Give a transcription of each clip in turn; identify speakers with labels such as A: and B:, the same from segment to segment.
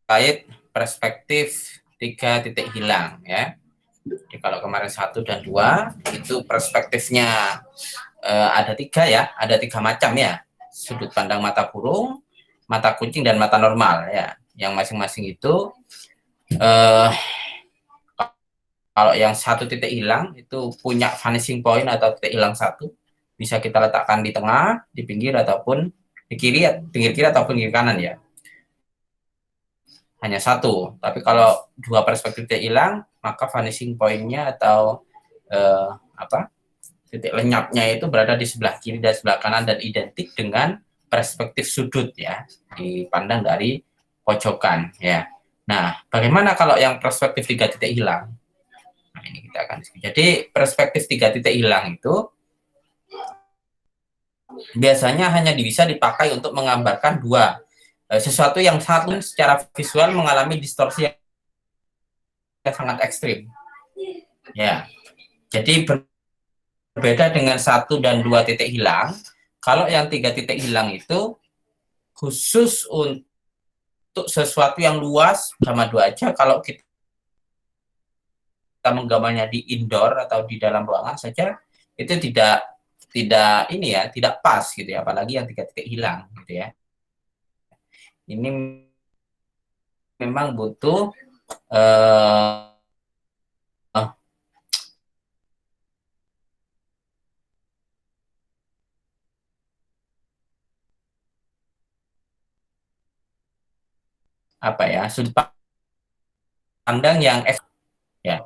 A: terkait perspektif 3 titik hilang ya. Jadi kalau kemarin 1 dan 2 itu perspektifnya ada 3 ya, ada 3 macam ya. Sudut pandang mata burung, mata kucing dan mata normal ya. Yang masing-masing itu kalau yang 1 titik hilang itu punya vanishing point atau titik hilang 1, bisa kita letakkan di tengah, di pinggir ataupun di kiri, pinggir kiri ataupun kiri kanan ya. Hanya 1. Tapi kalau 2 perspektif titik hilang, maka vanishing point-nya atau titik lenyapnya itu berada di sebelah kiri dan sebelah kanan dan identik dengan perspektif sudut ya, dipandang dari pojokan ya. Nah, bagaimana kalau yang perspektif 3 titik hilang? Nah, ini kita akan diskusi. Jadi perspektif 3 titik hilang itu biasanya hanya bisa dipakai untuk menggambarkan sesuatu yang satu secara visual mengalami distorsi yang sangat ekstrim. Ya, jadi berbeda dengan 1 dan 2 titik hilang. Kalau yang 3 titik hilang itu khusus untuk sesuatu yang luas sama 2 aja. Kalau kita menggambarnya di indoor atau di dalam ruangan saja, itu tidak ini ya, tidak pas gitu ya, apalagi yang 3 titik hilang gitu ya. Ini memang butuh eh, apa ya, sudut pandang yang ya,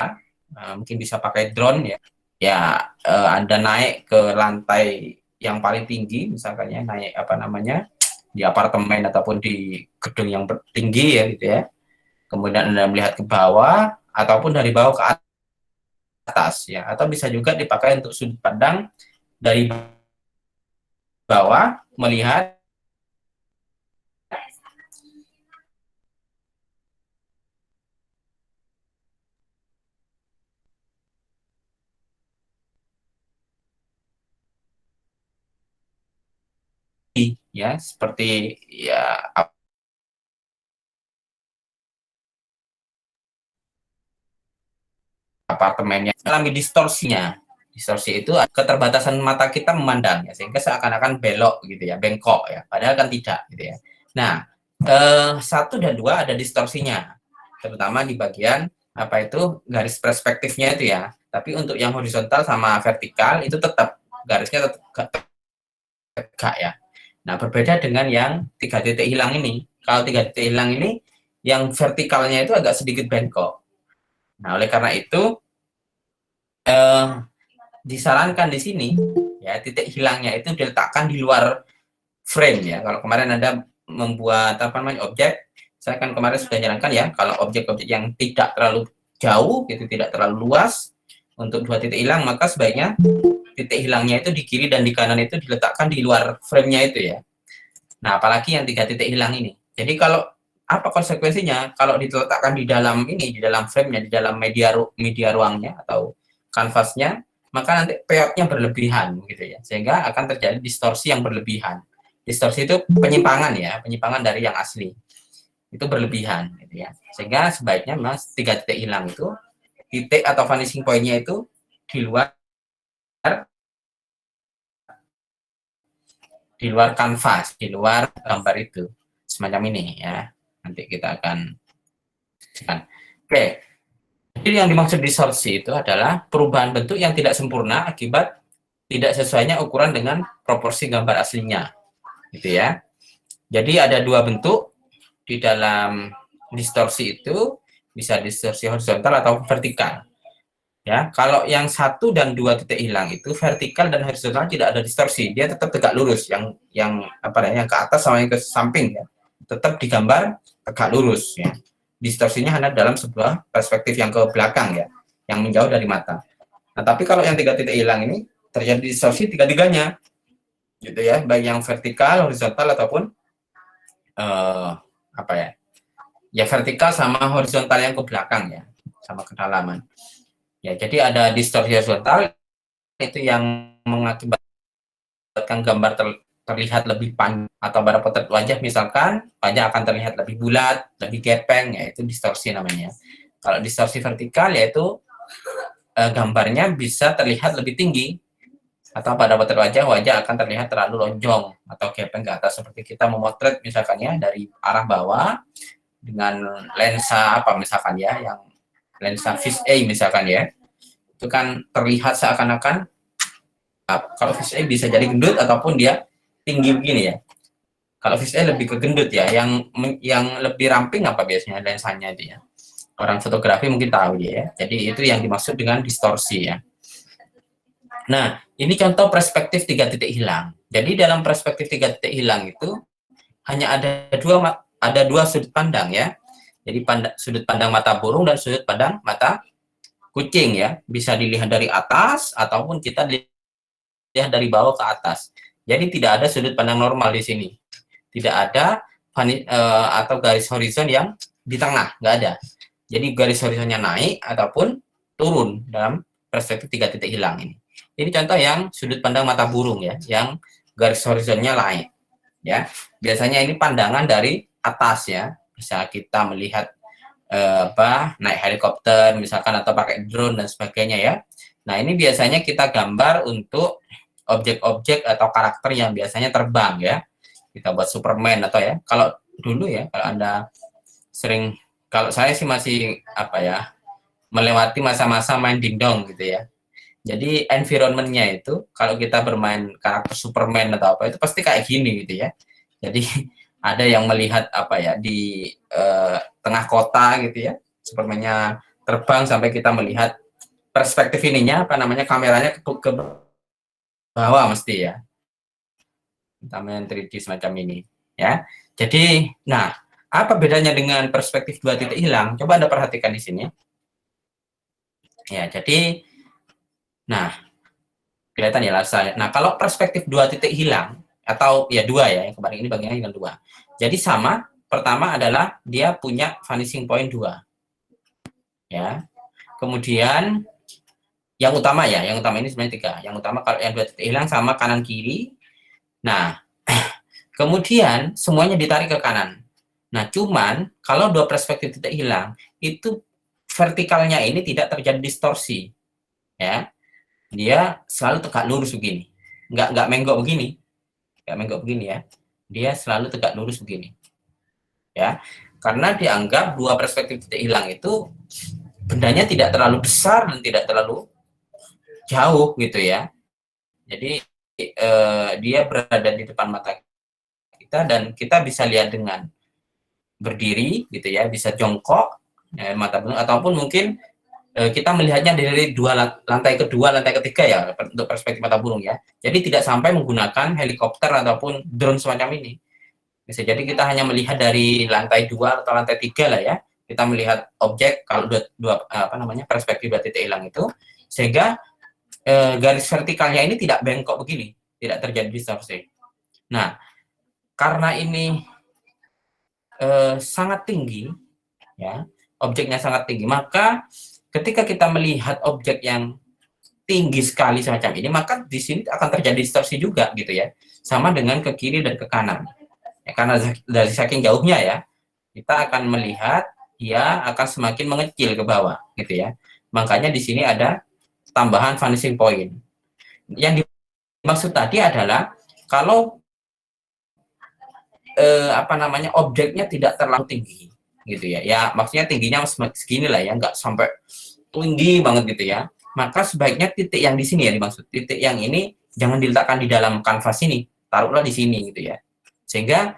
A: mungkin bisa pakai drone ya. Ya, Anda naik ke lantai yang paling tinggi, misalkan ya, naik apa namanya, di apartemen ataupun di gedung yang tinggi ya gitu ya. Kemudian Anda melihat ke bawah ataupun dari bawah ke atas ya, atau bisa juga dipakai untuk sudut pandang dari bawah melihat ya, seperti ya apartemennya mengalami distorsinya. Distorsi itu keterbatasan mata kita memandang ya, sehingga seakan-akan belok gitu ya, bengkok ya, padahal kan tidak gitu ya. Nah, 1 dan 2 ada distorsinya, terutama di bagian apa itu, garis perspektifnya itu ya. Tapi untuk yang horizontal sama vertikal itu tetap garisnya tetap tegak ya. Nah, berbeda dengan yang 3 titik hilang ini. Kalau 3 titik hilang ini, yang vertikalnya itu agak sedikit bengkok. Nah, oleh karena itu eh, disarankan di sini ya, titik hilangnya itu diletakkan di luar frame ya. Kalau kemarin Anda membuat apa namanya objek, saya kan kemarin sudah jalankan ya, kalau objek-objek yang tidak terlalu jauh gitu, tidak terlalu luas untuk 2 titik hilang, maka sebaiknya titik hilangnya itu di kiri dan di kanan itu diletakkan di luar frame-nya itu ya. Nah, apalagi yang 3 titik hilang ini. Jadi kalau apa konsekuensinya kalau diletakkan di dalam ini, di dalam frame-nya, di dalam media ruangnya atau kanvasnya, maka nanti payout-nya berlebihan gitu ya, sehingga akan terjadi distorsi yang berlebihan. Distorsi itu penyimpangan ya, penyimpangan dari yang asli itu berlebihan gitu ya, sehingga sebaiknya memang 3 titik hilang itu titik atau vanishing point-nya itu di luar kanvas, di luar gambar itu, semacam ini ya. Nanti kita akan oke. Jadi yang dimaksud distorsi itu adalah perubahan bentuk yang tidak sempurna akibat tidak sesuainya ukuran dengan proporsi gambar aslinya, gitu ya. Jadi ada 2 bentuk di dalam distorsi itu, bisa distorsi horizontal atau vertikal. Ya, kalau yang 1 dan 2 titik hilang itu vertikal dan horizontal tidak ada distorsi, dia tetap tegak lurus, yang apa ya, yang ke atas sama yang ke samping ya, tetap digambar tegak lurus ya. Distorsinya hanya dalam sebuah perspektif yang ke belakang ya, yang menjauh dari mata. Nah, tapi kalau yang 3 titik hilang ini terjadi distorsi tiga-tiganya gitu ya, baik yang vertikal, horizontal ataupun apa ya? Ya vertikal sama horizontal yang ke belakang ya, sama kedalaman. Ya, jadi ada distorsi horizontal itu yang mengakibatkan gambar terlihat lebih panjang, atau pada potret wajah misalkan wajah akan terlihat lebih bulat, lebih gepeng, yaitu distorsi namanya. Kalau distorsi vertikal yaitu gambarnya bisa terlihat lebih tinggi, atau pada potret wajah akan terlihat terlalu lonjong atau gepeng ke atas, seperti kita memotret misalkan ya dari arah bawah dengan lensa apa misalkan ya, yang lensa fisheye misalkan ya, itu kan terlihat seakan-akan kalau fisheye bisa jadi gendut ataupun dia tinggi begini ya. Kalau fisheye lebih ke gendut ya, yang lebih ramping apa biasanya lensanya itu ya. Orang fotografi mungkin tahu dia ya. Jadi itu yang dimaksud dengan distorsi ya. Nah, ini contoh perspektif 3 titik hilang. Jadi dalam perspektif 3 titik hilang itu hanya ada dua sudut pandang ya. Jadi sudut pandang mata burung dan sudut pandang mata kucing ya. Bisa dilihat dari atas ataupun kita lihat dari bawah ke atas. Jadi tidak ada sudut pandang normal di sini. Tidak ada atau garis horizon yang di tengah, nggak ada. Jadi garis horizonnya naik ataupun turun dalam perspektif 3 titik hilang ini. Ini contoh yang sudut pandang mata burung ya, yang garis horizonnya naik. Ya, biasanya ini pandangan dari atas ya. Bisa kita melihat naik helikopter misalkan atau pakai drone dan sebagainya ya. Nah, ini biasanya kita gambar untuk objek-objek atau karakter yang biasanya terbang ya. Kita buat Superman atau ya. Kalau dulu ya, kalau Anda sering, kalau saya sih masih apa ya, melewati masa-masa main dingdong gitu ya. Jadi environment-nya itu kalau kita bermain karakter Superman atau apa itu pasti kayak gini gitu ya. Jadi ada yang melihat apa ya di tengah kota gitu ya. Superman-nya terbang sampai kita melihat perspektif ininya apa namanya kameranya ke bawah mesti ya. Tampilan 3D semacam ini ya. Jadi nah, apa bedanya dengan perspektif 2 titik hilang? Coba Anda perhatikan di sini. Ya, jadi nah, kelihatan ya saya. Nah, kalau perspektif 2 titik hilang atau ya 2 ya, yang kemarin ini bagiannya dengan 2. Jadi sama, pertama adalah dia punya vanishing point 2. Ya. Kemudian yang utama ya, yang utama ini sebenarnya 3. Yang utama kalau yang 2 titik hilang sama kanan kiri. Nah, kemudian semuanya ditarik ke kanan. Nah, cuman kalau 2 perspektif titik hilang, itu vertikalnya ini tidak terjadi distorsi. Ya. Dia selalu tegak lurus begini. Nggak menggok begini. Nggak menggok begini ya. Dia selalu tegak lurus begini. Ya. Karena dianggap 2 perspektif titik hilang itu bendanya tidak terlalu besar dan tidak terlalu jauh gitu ya. Jadi dia berada di depan mata kita dan kita bisa lihat dengan berdiri gitu ya, bisa jongkok mata burung ataupun mungkin kita melihatnya dari lantai kedua, lantai ketiga ya untuk perspektif mata burung ya. Jadi tidak sampai menggunakan helikopter ataupun drone semacam ini. Bisa jadi kita hanya melihat dari lantai 2 atau lantai 3 lah ya. Kita melihat objek kalau perspektif 2 titik hilang itu, sehingga garis vertikalnya ini tidak bengkok begini, tidak terjadi distorsi. Nah, karena ini sangat tinggi ya, objeknya sangat tinggi, maka ketika kita melihat objek yang tinggi sekali semacam ini, maka di sini akan terjadi distorsi juga gitu ya, sama dengan ke kiri dan ke kanan ya, karena dari saking jauhnya ya, kita akan melihat dia akan semakin mengecil ke bawah gitu ya. Makanya di sini ada tambahan vanishing point. Yang dimaksud tadi adalah kalau objeknya tidak terlalu tinggi gitu ya, ya maksudnya tingginya segini lah ya, nggak sampai tinggi banget gitu ya, maka sebaiknya titik yang di sini ya dimaksud, titik yang ini jangan diletakkan di dalam kanvas ini, taruhlah di sini gitu ya, sehingga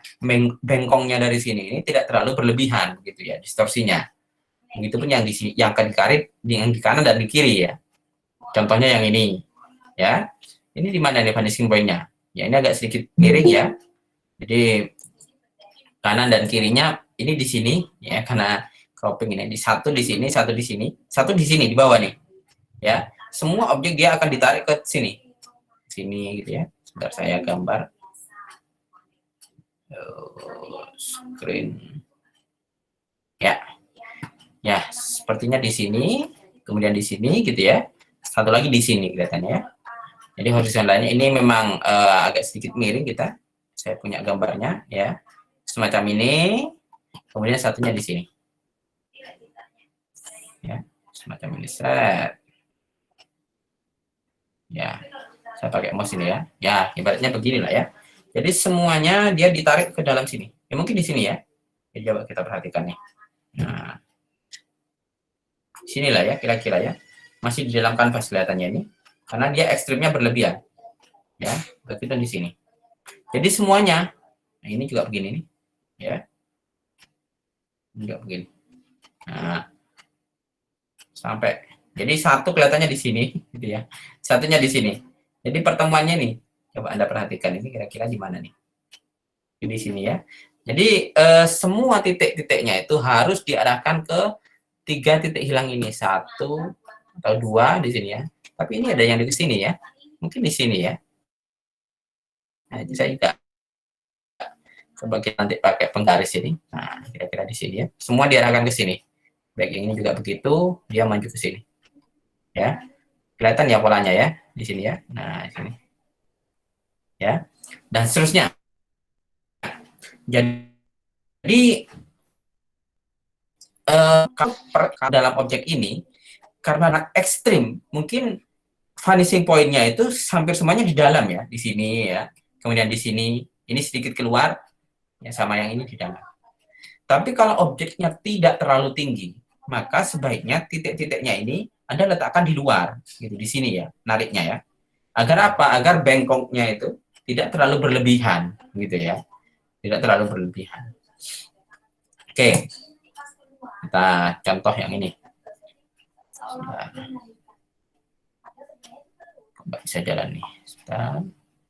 A: bengkongnya dari sini ini tidak terlalu berlebihan gitu ya distorsinya. Begitupun yang di sini, yang akan dikarit yang di kanan dan di kiri ya. Contohnya yang ini ya, ini di mana nih vanishing point-nya ya, ini agak sedikit miring ya, jadi kanan dan kirinya ini di sini ya, karena cropping ini di satu di sini, satu di sini, satu di sini di bawah nih ya. Semua objek dia akan ditarik ke sini gitu ya. Sebentar saya gambar screen ya. Ya, sepertinya di sini, kemudian di sini gitu ya. Satu lagi di sini kelihatannya ya. Jadi horizontalnya ini memang agak sedikit miring kita. Saya punya gambarnya ya. Semacam ini. Kemudian satunya di sini. Ya, semacam ini. Set. Ya, saya pakai mouse ini ya. Ya, ibaratnya beginilah ya. Jadi semuanya dia ditarik ke dalam sini. Ya mungkin di sini ya. Jadi coba kita perhatikan nih. Nah, sinilah ya kira-kira ya. Masih di dalam kanvas kelihatannya ini. Karena dia ekstrimnya berlebihan. Ya, begitu di sini. Jadi semuanya, nah ini juga begini nih. Ya, ini juga begini. Nah, sampai. Jadi satu kelihatannya di sini, gitu ya. Satunya di sini. Jadi pertemuannya nih, coba Anda perhatikan ini kira-kira di mana nih? Di sini ya. Jadi semua titik-titiknya itu harus diarahkan ke tiga titik hilang ini, satu atau dua di sini ya. Tapi ini ada yang di sini ya, mungkin di sini ya. Nah, itu saya juga coba kita nanti pakai penggaris ini. Nah, kira-kira di sini ya. Semua diarahkan ke sini. Baik yang ini juga begitu, dia maju ke sini. Ya, kelihatan ya polanya ya di sini ya. Nah, di sini ya. Dan seterusnya. Jadi dalam objek ini karena ekstrim, mungkin vanishing point-nya itu hampir semuanya di dalam ya, di sini ya. Kemudian di sini, ini sedikit keluar, ya sama yang ini di dalam. Tapi kalau objeknya tidak terlalu tinggi, maka sebaiknya titik-titiknya ini Anda letakkan di luar, gitu di sini ya, nariknya ya. Agar apa? Agar bengkoknya itu tidak terlalu berlebihan, gitu ya. Tidak terlalu berlebihan. Oke, kita contoh yang ini. Nah, nggak bisa jalan nih. Sebentar.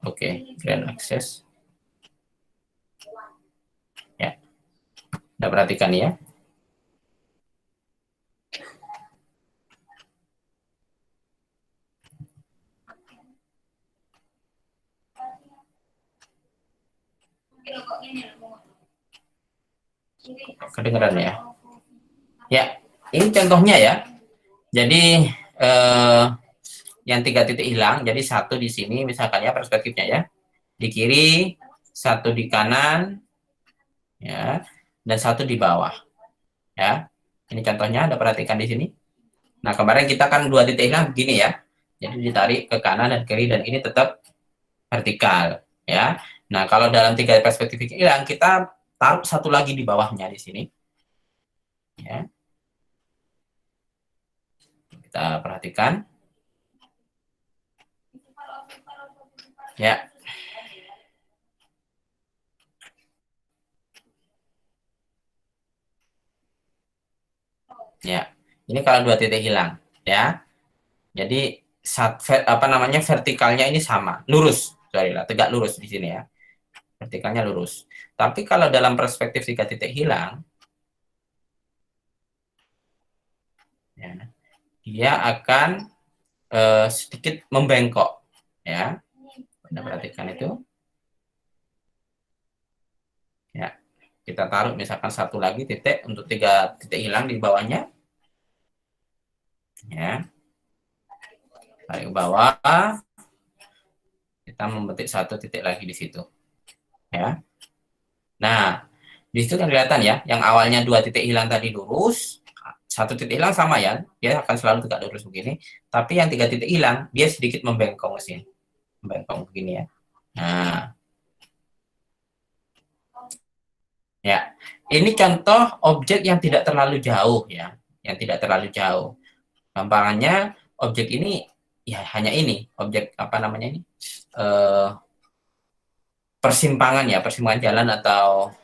A: Oke, grand access. Ya, kita perhatikan ya. Kedengeran ya? Ya, ini contohnya ya. Jadi yang tiga titik hilang, jadi satu di sini misalkan ya perspektifnya ya, di kiri, satu di kanan, ya, dan satu di bawah, ya. Ini contohnya, Anda perhatikan di sini. Nah kemarin kita kan dua titik hilang begini ya, jadi ditarik ke kanan dan kiri dan ini tetap vertikal, ya. Nah kalau dalam tiga perspektif hilang kita taruh satu lagi di bawahnya di sini, ya. Kita perhatikan, ya. Ya, ini kalau dua titik hilang, ya. Jadi apa namanya vertikalnya ini sama, lurus, sorry lah, tegak lurus di sini ya, vertikalnya lurus. Tapi kalau dalam perspektif tiga titik hilang, ya, dia akan sedikit membengkok, ya. Anda perhatikan itu, ya. Kita taruh misalkan satu lagi titik untuk tiga titik hilang di bawahnya, ya. Tarik ke bawah, kita membentuk satu titik lagi di situ, ya. Nah, di situ kan kelihatan ya, yang awalnya dua titik hilang tadi lurus, satu titik hilang sama ya, dia akan selalu tegak lurus begini. Tapi yang tiga titik hilang, dia sedikit membengkong ke sini, membengkong begini ya. Nah, ya, ini contoh objek yang tidak terlalu jauh ya, yang tidak terlalu jauh. Gampangannya objek ini ya hanya ini, objek apa namanya ini, eh, persimpangan ya, persimpangan jalan atau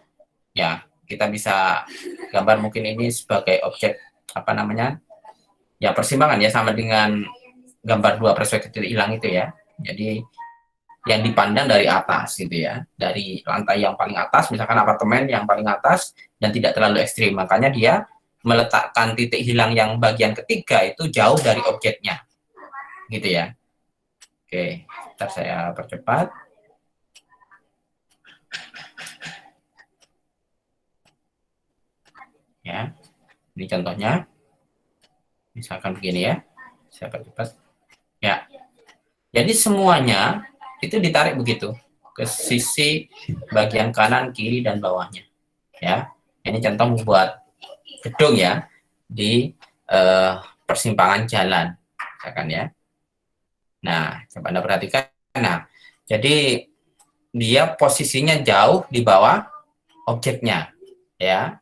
A: ya kita bisa gambar mungkin ini sebagai objek apa namanya ya persimpangan ya sama dengan gambar dua perspektif hilang itu ya. Jadi yang dipandang dari atas gitu ya, dari lantai yang paling atas misalkan apartemen yang paling atas dan tidak terlalu ekstrim, makanya dia meletakkan titik hilang yang bagian ketiga itu jauh dari objeknya gitu ya. Oke, ntar saya percepat ya. Ini contohnya misalkan begini ya, saya percepat ya. Jadi semuanya itu ditarik begitu ke sisi bagian kanan, kiri, dan bawahnya. Ya, ini contoh membuat gedung ya di persimpangan jalan, misalkan ya. Nah, coba Anda perhatikan. Nah, jadi dia posisinya jauh di bawah objeknya, ya.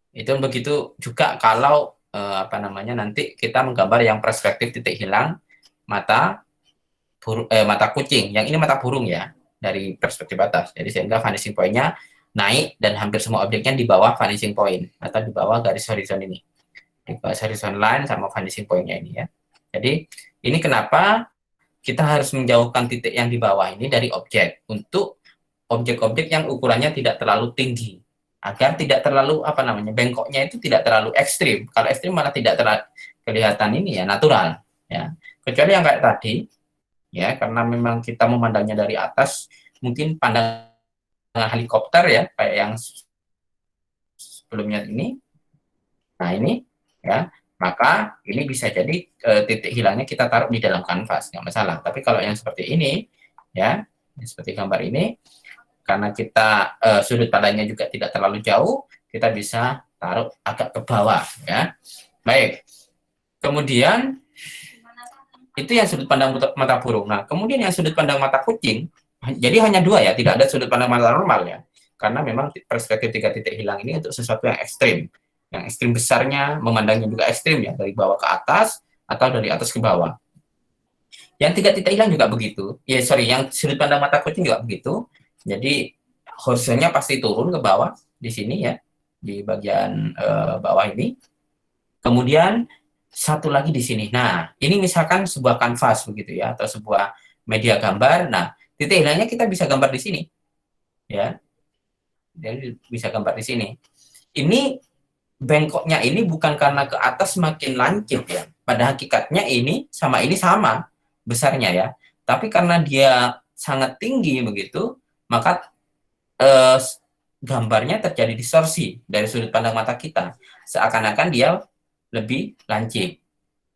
A: Itu begitu juga kalau apa namanya nanti kita menggambar yang perspektif titik hilang mata mata kucing. Yang ini mata burung ya dari perspektif atas. Jadi sehingga vanishing point-nya naik dan hampir semua objeknya di bawah vanishing point atau di bawah garis horizon ini. Di bawah horizon line sama vanishing point-nya ini ya. Jadi ini kenapa kita harus menjauhkan titik yang di bawah ini dari objek untuk objek-objek yang ukurannya tidak terlalu tinggi agar tidak terlalu apa namanya bengkoknya itu tidak terlalu ekstrim. Kalau ekstrim malah tidak terlalu kelihatan ini ya natural ya. Kecuali yang kayak tadi ya karena memang kita memandangnya dari atas mungkin pandangan helikopter ya kayak yang sebelumnya ini. Nah ini ya maka ini bisa jadi titik hilangnya kita taruh di dalam kanvas nggak masalah. Tapi kalau yang seperti ini ya seperti gambar ini karena kita sudut pandangnya juga tidak terlalu jauh kita bisa taruh agak ke bawah ya. Baik. Kemudian itu yang sudut pandang mata burung. Nah, kemudian yang sudut pandang mata kucing, jadi hanya dua ya, tidak ada sudut pandang mata normal ya. Karena memang perspektif tiga titik hilang ini untuk sesuatu yang ekstrim. Yang ekstrim besarnya, memandangnya juga ekstrim ya, dari bawah ke atas atau dari atas ke bawah. Yang tiga titik hilang juga begitu. Ya, sorry, yang sudut pandang mata kucing juga begitu. Jadi horizonnya pasti turun ke bawah di sini ya, di bagian bawah ini. Kemudian satu lagi di sini. Nah, ini misalkan sebuah kanvas begitu ya, atau sebuah media gambar. Nah, titik hilangnya kita bisa gambar di sini, ya. Jadi bisa gambar di sini. Ini bengkoknya ini bukan karena ke atas makin lancip ya. Pada hakikatnya ini sama besarnya ya. Tapi karena dia sangat tinggi begitu, maka eh, gambarnya terjadi distorsi dari sudut pandang mata kita. Seakan-akan dia lebih lancip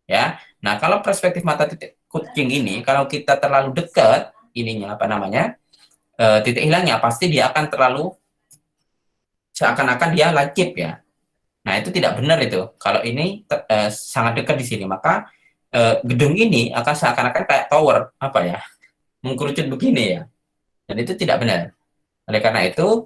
A: ya. Nah, kalau perspektif mata titik kucing ini kalau kita terlalu dekat ininya apa namanya titik hilangnya pasti dia akan terlalu seakan-akan dia lancip ya. Nah, itu tidak benar itu. Kalau ini sangat dekat di sini maka gedung ini akan seakan-akan kayak tower apa ya mengkerucut begini ya. Dan itu tidak benar. Oleh karena itu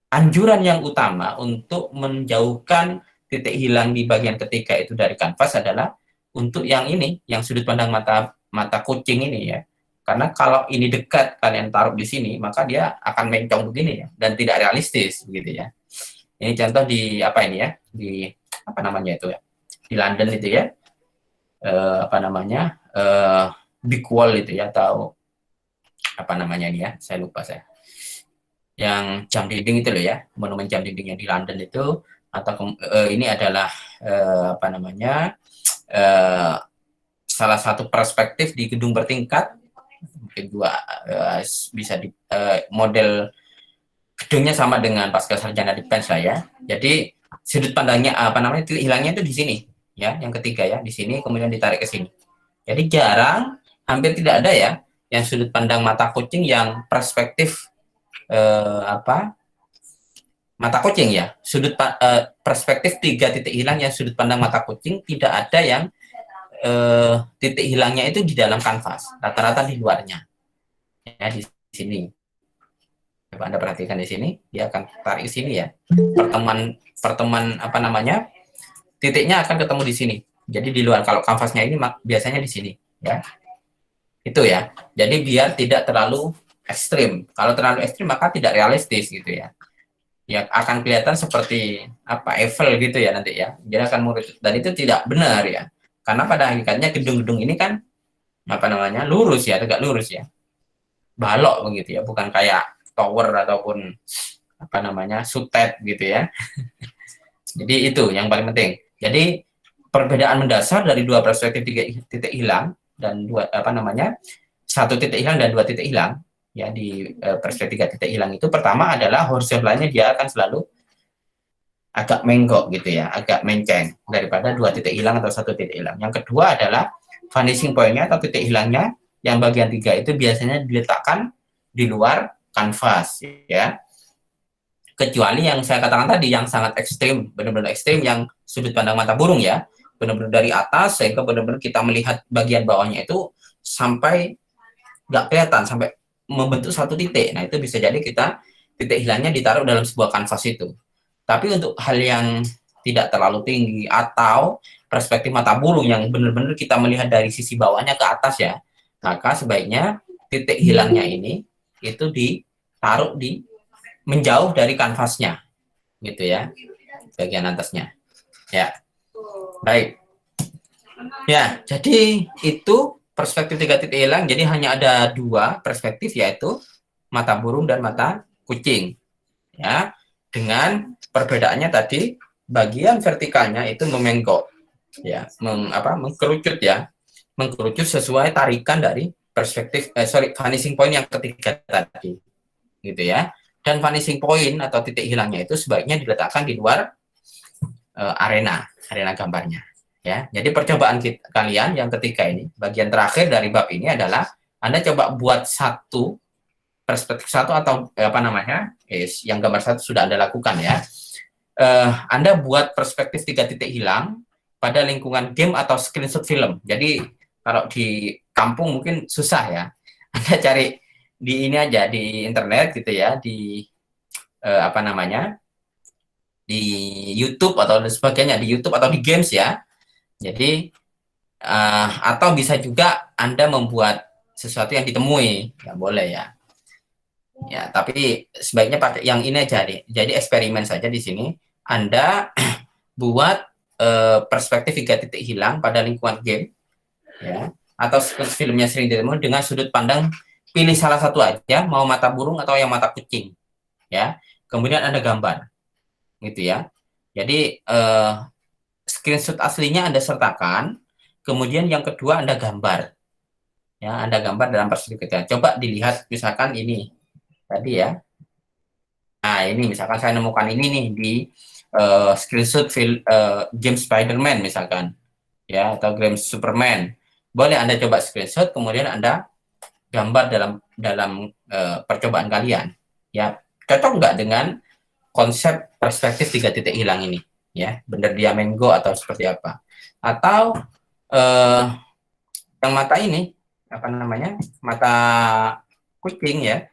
A: anjuran yang utama untuk menjauhkan titik hilang di bagian ketiga itu dari kanvas adalah untuk yang ini, yang sudut pandang mata kucing ini ya. Karena kalau ini dekat kalian taruh di sini, maka dia akan mencong begini ya dan tidak realistis begitu ya. Ini contoh di apa ini ya, di apa namanya itu ya, di London itu ya, apa namanya Big Wall itu ya atau apa namanya ini ya, saya lupa saya yang jam dinding itu loh ya, monumen jam dinding yang di London itu, atau ini adalah apa namanya salah satu perspektif di gedung bertingkat, mungkin juga bisa di model gedungnya sama dengan pasca sarjana defense lah ya. Jadi sudut pandangnya apa namanya itu hilangnya itu di sini ya, yang ketiga ya di sini kemudian ditarik ke sini. Jadi jarang, hampir tidak ada ya yang sudut pandang mata kucing yang perspektif apa mata kucing ya perspektif tiga titik hilang yang sudut pandang mata kucing tidak ada yang titik hilangnya itu di dalam kanvas rata-rata di luarnya ya di sini coba Anda perhatikan di sini dia akan tarik ke sini ya pertemuan apa namanya titiknya akan ketemu di sini jadi di luar kalau kanvasnya ini biasanya di sini ya itu ya jadi biar tidak terlalu ekstrim. Kalau terlalu ekstrim maka tidak realistis gitu ya. Ya akan kelihatan seperti apa Eiffel gitu ya nanti ya. Jadi akan murid dan itu tidak benar ya. Karena pada hakikatnya gedung-gedung ini kan apa namanya lurus ya, tegak lurus ya. Balok begitu ya, bukan kayak tower ataupun apa namanya sutet gitu ya. Jadi itu yang paling penting. Jadi perbedaan mendasar dari dua perspektif titik hilang dan dua apa namanya satu titik hilang dan dua titik hilang ya di perspektif tiga titik hilang itu pertama adalah horizontalnya dia akan selalu agak menggok gitu ya, agak menceng daripada dua titik hilang atau satu titik hilang. Yang kedua adalah vanishing point-nya atau titik hilangnya yang bagian 3 itu biasanya diletakkan di luar kanvas ya. Kecuali yang saya katakan tadi yang sangat ekstrim, benar-benar ekstrim yang sudut pandang mata burung ya, benar-benar dari atas sehingga benar-benar kita melihat bagian bawahnya itu sampai nggak kelihatan, sampai membentuk satu titik. Nah, itu bisa jadi kita titik hilangnya ditaruh dalam sebuah kanvas itu. Tapi untuk hal yang tidak terlalu tinggi atau perspektif mata burung yang benar-benar kita melihat dari sisi bawahnya ke atas ya, maka sebaiknya titik hilangnya ini itu ditaruh di menjauh dari kanvasnya gitu ya, bagian atasnya ya. Baik ya, jadi itu perspektif 3 titik hilang. Jadi hanya ada 2 perspektif, yaitu mata burung dan mata kucing ya, dengan perbedaannya tadi bagian vertikalnya itu memenggok ya, mengkerucut ya, mengkerucut sesuai tarikan dari perspektif vanishing point yang ketiga tadi gitu ya. Dan vanishing point atau titik hilangnya itu sebaiknya diletakkan di luar arena gambarnya ya. Jadi percobaan kalian yang ketiga ini, bagian terakhir dari bab ini adalah Anda coba buat satu perspektif satu atau yang gambar satu sudah Anda lakukan ya. Anda buat perspektif 3 titik hilang pada lingkungan game atau screenshot film. Jadi kalau di kampung mungkin susah ya. Anda cari di ini aja di internet gitu ya, di di YouTube atau sebagainya, di YouTube atau di games ya. Jadi atau bisa juga Anda membuat sesuatu yang ditemui, ya boleh ya. Ya, tapi sebaiknya pakai yang ini aja deh. Jadi eksperimen saja di sini. Anda buat perspektif 3 titik hilang pada lingkungan game ya, atau filmnya sering ditemui dengan sudut pandang, pilih salah satu aja, mau mata burung atau yang mata kucing ya. Kemudian Anda gambar gitu ya. Jadi screenshot aslinya Anda sertakan, kemudian yang kedua Anda gambar ya, Anda gambar dalam perspektif kita. Coba dilihat misalkan ini tadi ya. Nah, ini misalkan saya nemukan ini nih di screenshot game Spider-Man misalkan ya, atau game Superman. Boleh Anda coba screenshot, kemudian Anda gambar dalam percobaan kalian ya. Cocok nggak dengan konsep perspektif 3 titik hilang ini ya, benar dia menggok atau seperti apa, atau yang mata ini mata kucing ya,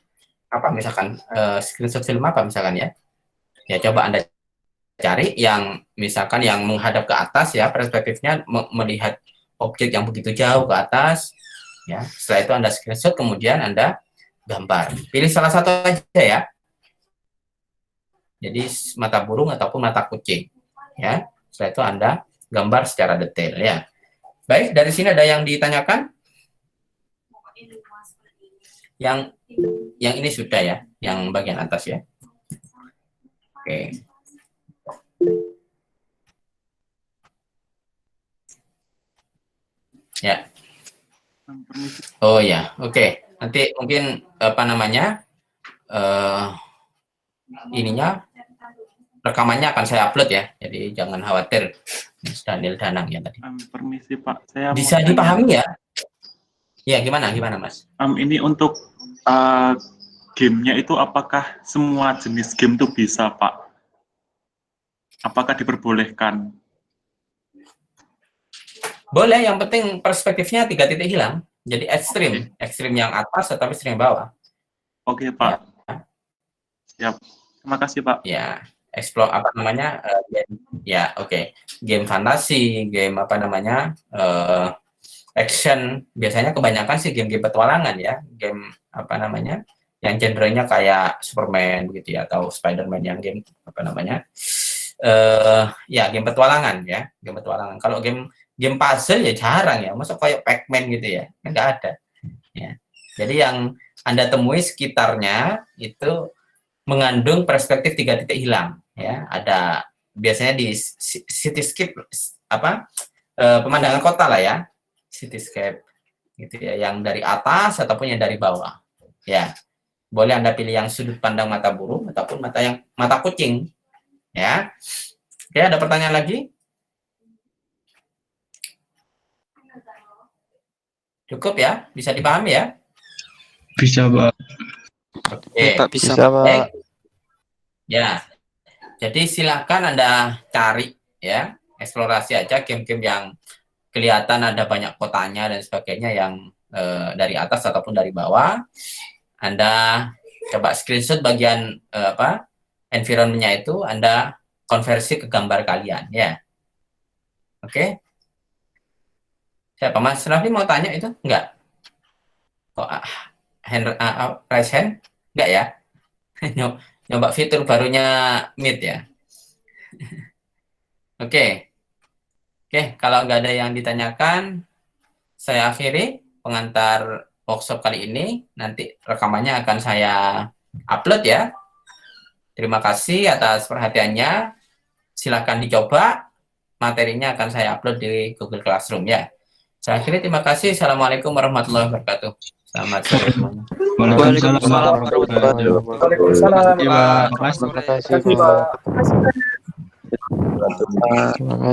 A: misalkan screenshot film misalkan ya. Ya coba Anda cari yang misalkan yang menghadap ke atas ya, perspektifnya melihat objek yang begitu jauh ke atas ya. Setelah itu Anda screenshot, kemudian Anda gambar. Pilih salah satu aja ya. Jadi mata burung ataupun mata kucing ya. Setelah itu Anda gambar secara detail ya. Baik, dari sini ada yang ditanyakan? Yang ini sudah ya, yang bagian atas ya. Oke. Ya. Oh ya, oke. Nanti mungkin ininya rekamannya akan saya upload ya. Jadi jangan khawatir, Mas Daniel Danang ya tadi.
B: Permisi Pak, saya
A: bisa dipahami ya? Ya, gimana Mas?
B: Ini untuk gamenya itu apakah semua jenis game itu bisa Pak? Apakah diperbolehkan?
A: Boleh, yang penting perspektifnya 3 titik hilang. Jadi ekstrim, ekstrim yang atas atau ekstrim yang bawah.
B: Oke Pak. Ya. Siap. Terima kasih Pak.
A: Ya, explore game, ya oke. Game fantasi, game action, biasanya kebanyakan sih game-game petualangan ya, game yang genrenya kayak Superman begitu ya, atau Spider-Man yang game ya game petualangan ya, game petualangan. Kalau game puzzle ya jarang ya, masuk kayak Pac-Man gitu ya, nggak ada ya. Jadi yang Anda temui sekitarnya itu mengandung perspektif 3 titik hilang ya. Ada biasanya di cityscape pemandangan kota lah ya, cityscape gitu ya, yang dari atas ataupun yang dari bawah ya. Boleh Anda pilih yang sudut pandang mata burung ataupun mata kucing ya. Oke, ada pertanyaan lagi? Cukup ya? Bisa dipahami ya?
C: Bisa, Pak.
A: Oke.
D: Pak, bisa,
E: Bisa,
D: Pak.
A: Baik.
E: Pak.
A: Ya. Jadi silakan Anda cari ya, eksplorasi aja game-game yang kelihatan ada banyak kotanya dan sebagainya yang dari atas ataupun dari bawah. Anda coba screenshot bagian environment-nya itu, Anda konversi ke gambar kalian ya. Oke. Siapa Mas Raffi mau tanya itu? Enggak. Kok raise hand? Enggak ya? Nyoba fitur barunya Meet ya. Oke. Oke, kalau nggak ada yang ditanyakan, saya akhiri pengantar workshop kali ini. Nanti rekamannya akan saya upload ya. Terima kasih atas perhatiannya. Silakan dicoba. Materinya akan saya upload di Google Classroom ya. Saya akhiri, terima kasih. Assalamualaikum warahmatullahi wabarakatuh. Selamat sore semuanya.
C: Waalaikumsalam
D: warahmatullahi
C: wabarakatuh.
E: Terima kasih, Pak.
D: Terima kasih, Pak.
E: Terima kasih.